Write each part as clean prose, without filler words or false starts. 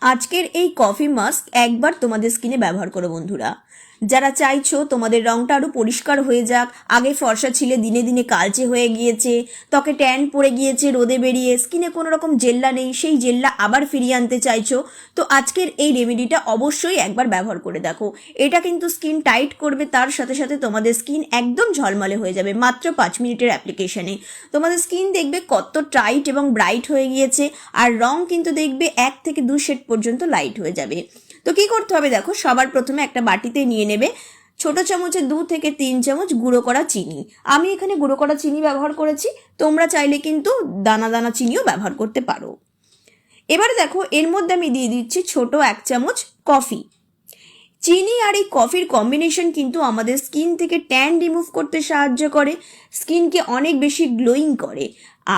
আজকের এই coffee mask একবার তোমাদের স্কিনে ব্যবহার করো বন্ধুরা। যারা চাইছো তোমাদের রংটা আরো পরিষ্কার হয়ে যাক, আগে ফর্সা ছিলে দিনে দিনে কালচে হয়ে গিয়েছে, ত্বকে ট্যান পড়ে গিয়েছে রোদে বেরিয়ে, স্কিনে কোনো রকম জেল্লা নেই, সেই জেল্লা আবার ফিরিয়ে আনতে চাইছো, তো আজকের এই রেমেডিটা অবশ্যই একবার ব্যবহার করে দেখো। এটা কিন্তু স্কিন টাইট করবে, তার সাথে সাথে তোমাদের স্কিন একদম ঝলমলে হয়ে যাবে মাত্র 5 মিনিটের অ্যাপ্লিকেশনে। তোমাদের স্কিন দেখবে কত টাইট এবং ব্রাইট হয়ে গিয়েছে, আর রং কিন্তু দেখবে 1 থেকে 2 শেড পর্যন্ত লাইট হয়ে যাবে। তো কি করতে হবে দেখো, সবার প্রথমে একটা বাটিতে নিয়ে নেবে ছোট চামচে 2 থেকে 3 চামচ গুঁড়ো করা চিনি। আমি এখানে গুঁড়ো করা চিনি ব্যবহার করেছি, তোমরা চাইলে কিন্তু দানা দানা চিনিও ব্যবহার করতে পারো। এবারে দেখো এর মধ্যে আমি দিয়ে দিচ্ছি ছোট 1 চামচ কফি। চিনি আর এই কফির কম্বিনেশন কিন্তু আমাদের স্কিন থেকে ট্যান রিমুভ করতে সাহায্য করে, স্কিনকে অনেক বেশি গ্লোয়িং করে।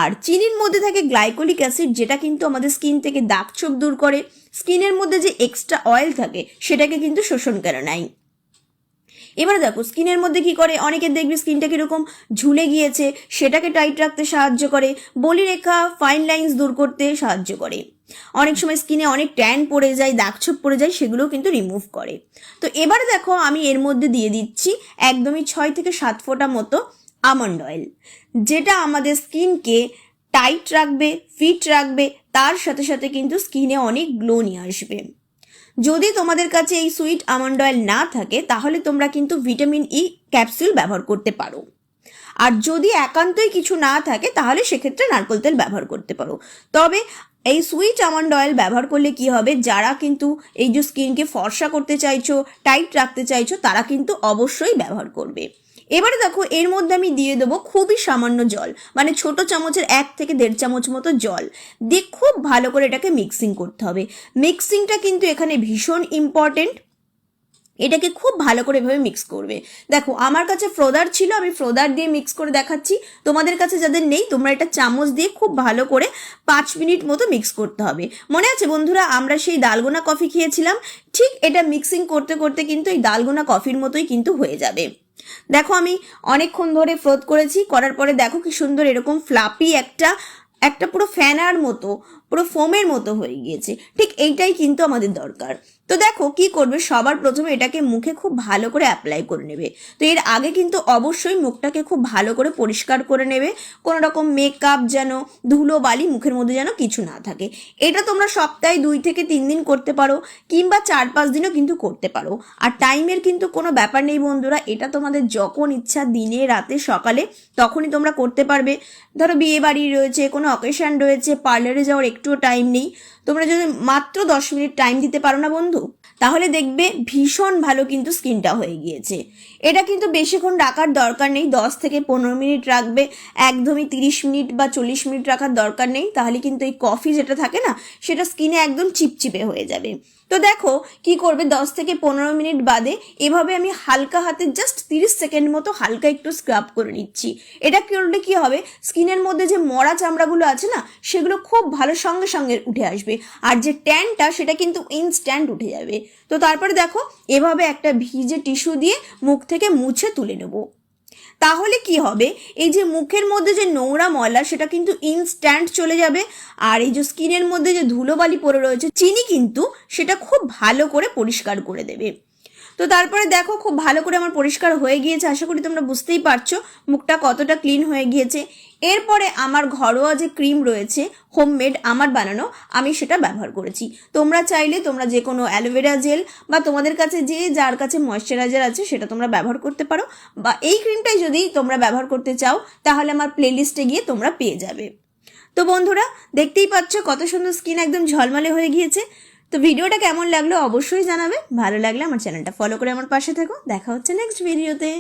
আর চিনির মধ্যে থাকে গ্লাইকোলিক অ্যাসিড, যেটা কিন্তু আমাদের স্কিন থেকে দাগ ছোপ দূর করে, স্কিনের মধ্যে যে এক্সট্রা অয়েল থাকে সেটাকে কিন্তু শোষণ করে নেয়। এবারে দেখো স্কিনের মধ্যে কি করে, অনেকের দেখবে স্কিনটা কিরকম ঝুলে গিয়েছে, সেটাকে টাইট রাখতে সাহায্য করে, বলিরেখা ফাইন লাইন্স দূর করতে সাহায্য করে। অনেক সময় স্কিনে অনেক ট্যান পড়ে যায়, দাগছোপ পড়ে যায়, সেগুলোও কিন্তু রিমুভ করে। তো এবারে দেখো আমি এর মধ্যে দিয়ে দিচ্ছি একদমই 6 থেকে 7 ফোঁটা মতো আমন্ড অয়েল, যেটা আমাদের স্কিনকে টাইট রাখবে, ফিট রাখবে, তার সাথে সাথে কিন্তু স্কিনে অনেক গ্লো নিয়ে আসবে। যদি তোমাদের কাছে এই সুইট আমন্ড অয়েল না থাকে তাহলে তোমরা কিন্তু ভিটামিন ই ক্যাপসুল ব্যবহার করতে পারো। আর যদি একান্তই কিছু না থাকে তাহলে সেক্ষেত্রে নারকেল তেল ব্যবহার করতে পারো। তবে এই সুইট আমন্ড অয়েল ব্যবহার করলে কি হবে, যারা কিন্তু এই যে স্কিনকে ফর্সা করতে চাইছো, টাইট রাখতে চাইছো, তারা কিন্তু অবশ্যই ব্যবহার করবে। এবারে দেখো এর মধ্যে আমি দিয়ে দেবো খুবই সামান্য জল, মানে ছোট চামচের 1 থেকে 1.5 চামচ মতো জল দিয়ে খুব ভালো করে এটাকে মিক্সিং করতে হবে। মিক্সিংটা কিন্তু এখানে ভীষণ ইম্পর্টেন্ট, এটাকে খুব ভালো করে এভাবে মিক্স করবে। দেখো আমার কাছে ফ্রোদার ছিল, আমি ফ্রোদার দিয়ে মিক্স করে দেখাচ্ছি, তোমাদের কাছে যাদের নেই তোমরা এটা চামচ দিয়ে খুব ভালো করে 5 মিনিট মতো মিক্স করতে হবে। মনে আছে বন্ধুরা, আমরা সেই ডালগোনা কফি খেয়েছিলাম, ঠিক এটা মিক্সিং করতে করতে কিন্তু এই ডালগোনা কফির মতোই কিন্তু হয়ে যাবে। দেখো আমি অনেকক্ষণ ধরে ফ্রোথ করেছি, করার পরে দেখো কি সুন্দর এরকম ফ্লাপি একটা পুরো ফ্যানার মতো, পুরো ফোমের মতো হয়ে গিয়েছে। ঠিক এইটাই কিন্তু আমাদের দরকার। তো দেখো কি করবে, সবার প্রথমে এটাকে মুখে খুব ভালো করে অ্যাপ্লাই করে নেবে। তো এর আগে কিন্তু অবশ্যই মুখটাকে খুব ভালো করে পরিষ্কার করে নেবে, কোনো রকম মেকআপ যেন, ধুলো বালি মুখের মধ্যে যেন কিছু না থাকে। এটা তোমরা সপ্তাহে 2 থেকে 3 দিন করতে পারো, কিংবা 4-5 দিনও কিন্তু করতে পারো। আর টাইমের কিন্তু কোনো ব্যাপার নেই বন্ধুরা, এটা তোমাদের যখন ইচ্ছা, দিনে রাতে সকালে তখনই তোমরা করতে পারবে। ধরো বিয়ে বাড়ি রয়েছে, কোনো অকেশন রয়েছে, পার্লারে যাওয়ার একটুও টাইম নেই, তোমরা যদি মাত্র 10 মিনিট টাইম দিতে পারো না বন্ধু, তাহলে দেখবে ভীষণ ভালো কিন্তু স্কিনটা হয়ে গিয়েছে। এটা কিন্তু বেশিক্ষণ রাখার দরকার নেই, 10 থেকে 15 মিনিট রাখবে, একদমই 30 মিনিট বা 40 মিনিট রাখার দরকার নেই, তাহলে কিন্তু এই কফি যেটা থাকে না সেটা স্কিনে একদম চিপচিপে হয়ে যাবে। তো দেখো কি করবে, 10 থেকে 15 মিনিট বাদে এভাবে আমি হালকা হাতে জাস্ট 30 সেকেন্ড মতো হালকা একটু স্ক্রাব করে নিচ্ছি। এটা করলে কি হবে, স্কিনের মধ্যে যে মরা চামড়াগুলো আছে না সেগুলো খুব ভালো সঙ্গে সঙ্গে উঠে আসবে, আর যে ট্যানটা সেটা কিন্তু ইনস্ট্যান্ট উঠে যাবে। তো তারপরে দেখো এভাবে একটা ভিজে টিস্যু দিয়ে মুখ থেকে মুছে তুলে নেবো। তাহলে কি হবে, এই যে মুখের মধ্যে যে নোংরা ময়লা সেটা কিন্তু ইনস্ট্যান্ট চলে যাবে, আর এই যে স্কিনের মধ্যে যে ধুলোবালি পড়ে রয়েছে, চিনি কিন্তু সেটা খুব ভালো করে পরিষ্কার করে দেবে। তো তারপরে দেখো খুব ভালো করে আমার পরিষ্কার হয়ে গিয়েছে, আশা করি তোমরা বুঝতেই পারছো মুখটা কতটা ক্লিন হয়ে গিয়েছে। এরপরে আমার ঘরোয়া যে ক্রিম রয়েছে, হোমমেড আমার বানানো, আমি সেটা ব্যবহার করেছি। তোমরা চাইলে তোমরা যে কোনো অ্যালোভেরা জেল বা তোমাদের কাছে যে যার কাছে ময়শ্চারাইজার আছে সেটা তোমরা ব্যবহার করতে পারো, বা এই ক্রিমটাই যদি তোমরা ব্যবহার করতে চাও তাহলে আমার প্লেলিস্টে গিয়ে তোমরা পেয়ে যাবে। তো বন্ধুরা দেখতেই পাচ্ছ কত সুন্দর স্কিন একদম ঝলমলে হয়ে গিয়েছে। তো ভিডিওটা কেমন লাগলো অবশ্যই জানাবে, ভালো লাগলে আমার চ্যানেলটা ফলো করে আমার পাশে থেকো। দেখা হচ্ছে নেক্সট ভিডিওতে।